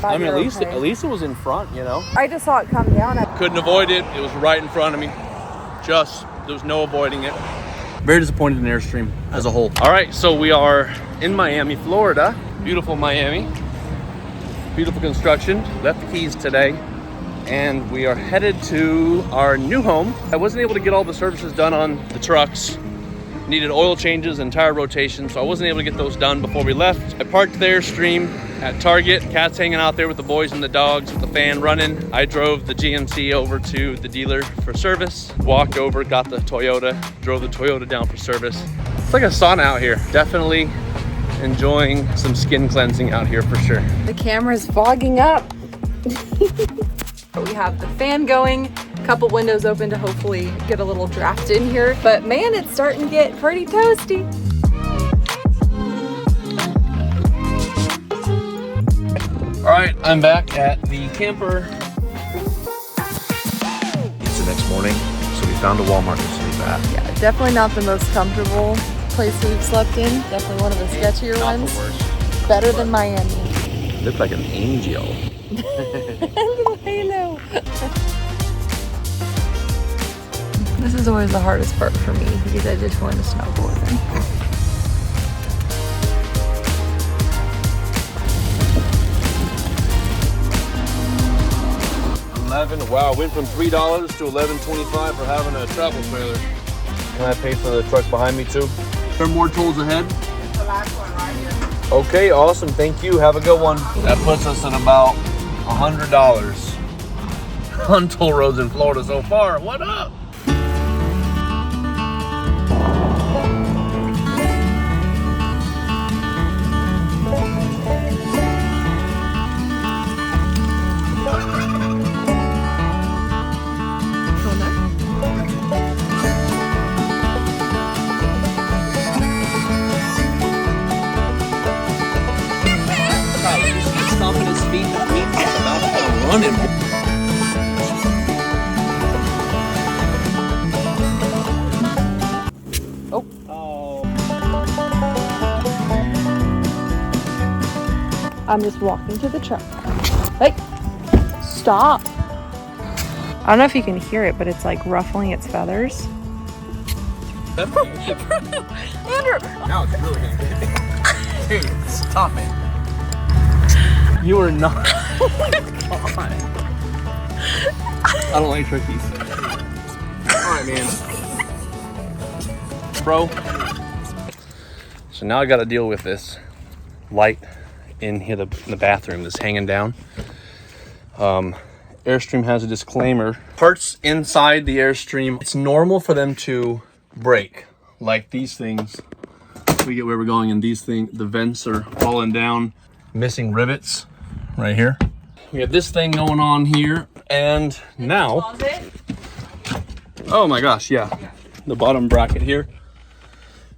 I mean, at least it was in front, you know. I just saw it come down. Couldn't avoid it. It was right in front of me. There was no avoiding it. Very disappointed in Airstream as a whole. All right, so we are in Miami, Florida. Beautiful Miami. Beautiful construction. Left the keys today. And we are headed to our new home. I wasn't able to get all the services done on the trucks. Needed oil changes and tire rotation, so I wasn't able to get those done before we left. I parked the Airstream at Target. Cat's hanging out there with the boys and the dogs with the fan running. I drove the GMC over to the dealer for service. Walked over, got the Toyota, drove the Toyota down for service. It's like a sauna out here. Definitely enjoying some skin cleansing out here for sure. The camera's fogging up. We have the fan going, a couple windows open to hopefully get a little draft in here. But man, it's starting to get pretty toasty. All right, I'm back at the camper. It's the next morning, so we found a Walmart to sleep at. Yeah, definitely not the most comfortable place we've slept in. Definitely one of the sketchier Not ones. the worst. Better than Miami. You look like an angel. Little halo. This is always the hardest part for me because I just want to snowboarding. 11. Wow, went from $3 to $11.25 for having a travel trailer. Can I pay for the truck behind me too? There are more tolls ahead. It's the last one right here. Okay, awesome. Thank you. Have a good one. That puts us at about $100 on toll roads in Florida so far. What up? Running. Oh. I'm just walking to the truck. Hey, stop. I don't know if you can hear it, but it's like ruffling its feathers. Andrew! Now it's really gonna get me. Hey, stop it. You are not. Oh my god. I don't like turkeys. Alright, man. Bro. So now I gotta deal with this light in here in the bathroom that's hanging down. Airstream has a disclaimer. Parts inside the Airstream, it's normal for them to break. Like these things. We get where we're going, and these things, the vents are falling down. Missing rivets right here. We have this thing going on here, and now, oh my gosh, yeah. The bottom bracket here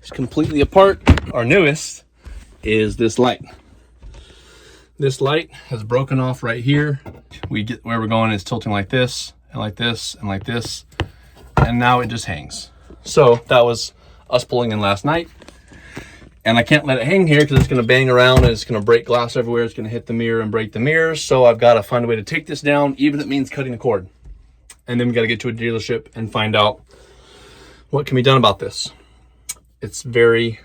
is completely apart. Our newest is this light. This light has broken off right here. We get where we're going is tilting like this, and like this, and like this, and now it just hangs. So that was us pulling in last night. And I can't let it hang here because it's going to bang around and it's going to break glass everywhere. It's going to hit the mirror and break the mirrors. So I've got to find a way to take this down, even if it means cutting the cord. And then we got to get to a dealership and find out what can be done about this. It's very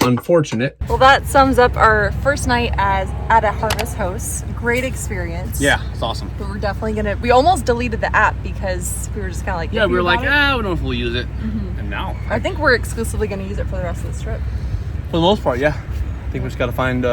unfortunate. Well, that sums up our first night at a Harvest Host. Great experience. Yeah, it's awesome. But we're definitely gonna. We almost deleted the app because we were just kind of like. Yeah, we were like, we don't know if we'll use it. Mm-hmm. And now I think we're exclusively gonna use it for the rest of this trip. For the most part, yeah. I think we just got to find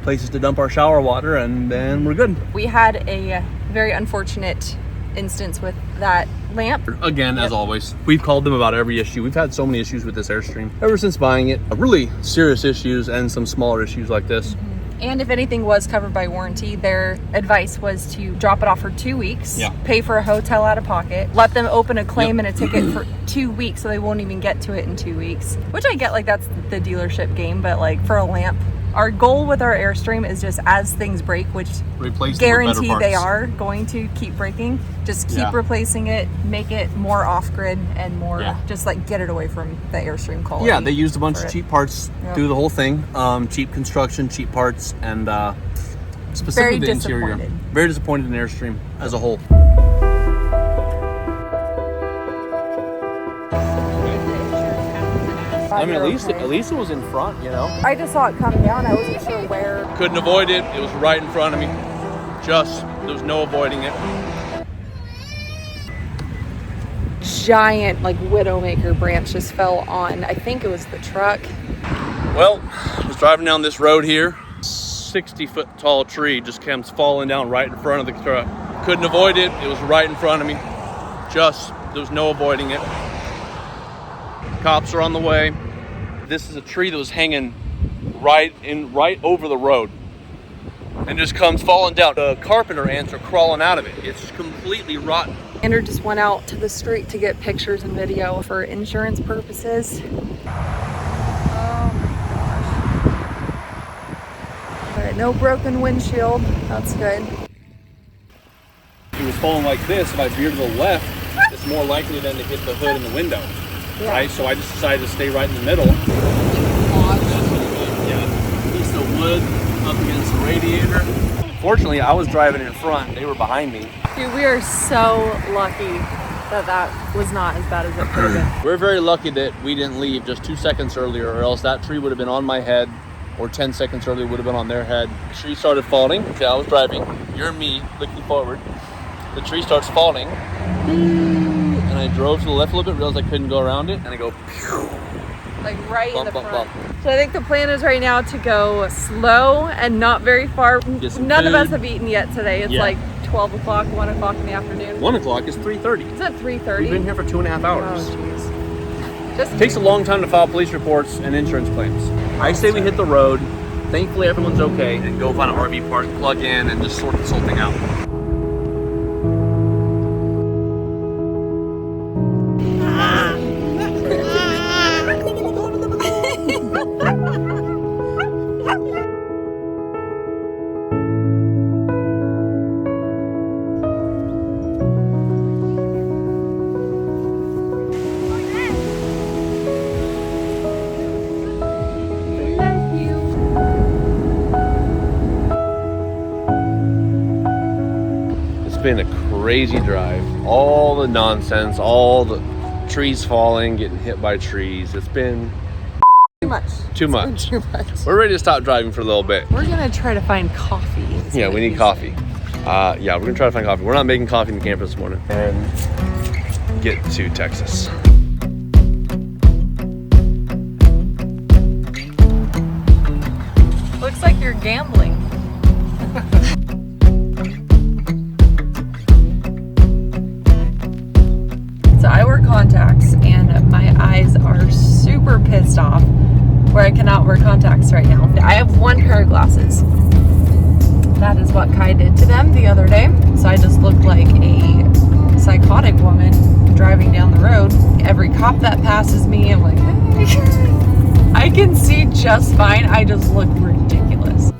places to dump our shower water, and then we're good. We had a very unfortunate instance with that lamp. Again, as always, we've called them about every issue. We've had so many issues with this Airstream ever since buying it. Really serious issues and some smaller issues like this. Mm-hmm. And if anything was covered by warranty, their advice was to drop it off for 2 weeks, pay for a hotel out of pocket, let them open a claim and a ticket for 2 weeks so they won't even get to it in 2 weeks. Which I get, like, that's the dealership game, but like for a lamp, our goal with our Airstream is just as things break, which guarantee they are going to keep breaking, just keep replacing it, make it more off-grid and more just like get it away from the Airstream quality. Yeah, they used a bunch of cheap parts through the whole thing. Cheap construction, cheap parts, and specifically Very the interior. disappointed. Very disappointed in Airstream as a whole. I mean, at least it was in front, you know. I just saw it come down. I wasn't sure where. Couldn't avoid it. It was right in front of me. There was no avoiding it. Giant like widowmaker branch just fell on. I think it was the truck. Well, I was driving down this road here. 60-foot tall tree just comes falling down right in front of the truck. Couldn't avoid it. It was right in front of me. There was no avoiding it. Cops are on the way. This is a tree that was hanging right over the road and just comes falling down. The carpenter ants are crawling out of it. It's completely rotten. Andrew just went out to the street to get pictures and video for insurance purposes. Oh my gosh. All right, no broken windshield. That's good. If it was falling like this, if I veered to the left, it's more likely than to hit the hood and the window. Yeah. Right? So I just decided to stay right in the middle. Yeah, piece of wood up against the radiator. Fortunately, I was driving in front. They were behind me. Dude, we are so lucky that was not as bad as it could have been. We're very lucky that we didn't leave just 2 seconds earlier, or else that tree would have been on my head, or 10 seconds earlier would have been on their head. The tree started falling. Okay, I was driving. You're me looking forward. The tree starts falling. And I drove to the left a little bit, realized I couldn't go around it, and I go pew, Like right bump, in the bump, front. bump. So I think the plan is right now to go slow and not very far. Get some None of us food. have eaten yet today. It's Yeah. like 12 o'clock, 1 o'clock in the afternoon. 1 o'clock is 3:30. Is it 3:30? We've been here for 2.5 hours. Oh, jeez. Just It takes a long time to file police reports and insurance claims. I say we hit the road. Thankfully, everyone's okay, and go find an RV park, plug in, and just sort this whole thing out. It's been a crazy drive. All the nonsense, all the trees falling, getting hit by trees. It's been too much. too much. Too much. We're ready to stop driving for a little bit. We're gonna try to find coffee. Yeah, we need coffee. Yeah, we're gonna try to find coffee. We're not making coffee in the camper this morning. And get to Texas. Looks like you're gambling. So I wear contacts and my eyes are super pissed off where I cannot wear contacts right now. I have one pair of glasses. That is what Kai did to them the other day. So I just look like a psychotic woman driving down the road. Every cop that passes me, I'm like, hey. I can see just fine. I just look ridiculous.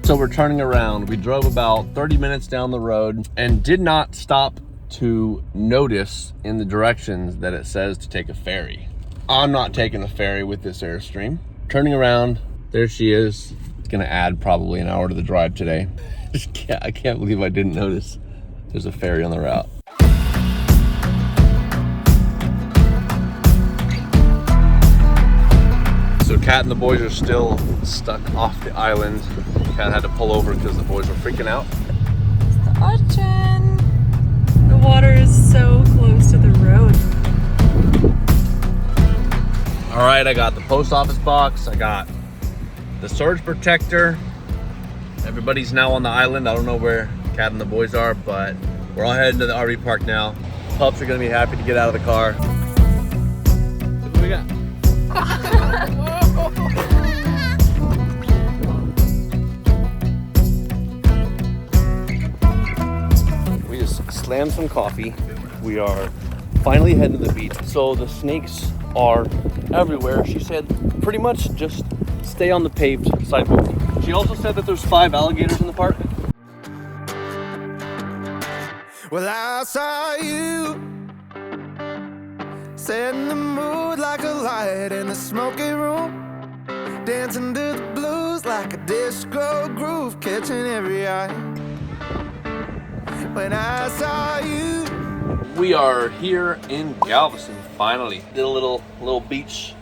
So we're turning around. We drove about 30 minutes down the road and did not stop to notice in the directions that it says to take a ferry. I'm not taking a ferry with this Airstream. Turning around, there she is. It's gonna add probably an hour to the drive today. I can't believe I didn't notice there's a ferry on the route. So Kat and the boys are still stuck off the island. Kat had to pull over because the boys were freaking out. The ocean. The water is so close to the road. All right, I got the post office box. I got the surge protector. Everybody's now on the island. I don't know where Kat and the boys are, but we're all heading to the RV park now. Pups are gonna be happy to get out of the car. Look what we got. We just slammed some coffee. We are finally heading to the beach. So the snakes are everywhere. She said pretty much just stay on the paved sidewalk. She also said that there's 5 alligators in the park. Well, I saw you setting the mood like a light in the smoky room. dancing to the blues like a disco groove, catching every eye. When I saw you, we are here in Galveston finally. Did a little beach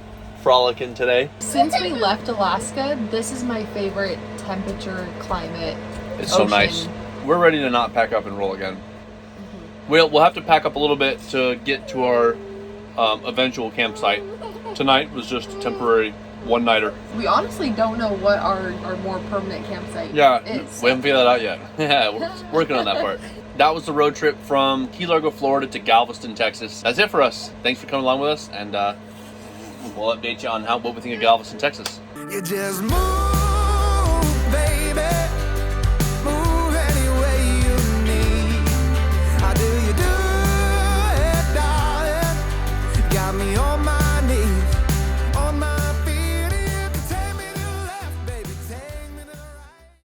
frolicking today. Since we left Alaska, this is my favorite temperature, climate. It's so nice. We're ready to not pack up and roll again. We'll have to pack up a little bit to get to our eventual campsite. Tonight was just a temporary one-nighter. We honestly don't know what our more permanent campsite is. We haven't figured that out yet. Yeah, we're working on that part. That was the road trip from Key Largo, Florida to Galveston, Texas. That's it for us. Thanks for coming along with us, and we'll update you on what we think of Galveston, Texas. you just move.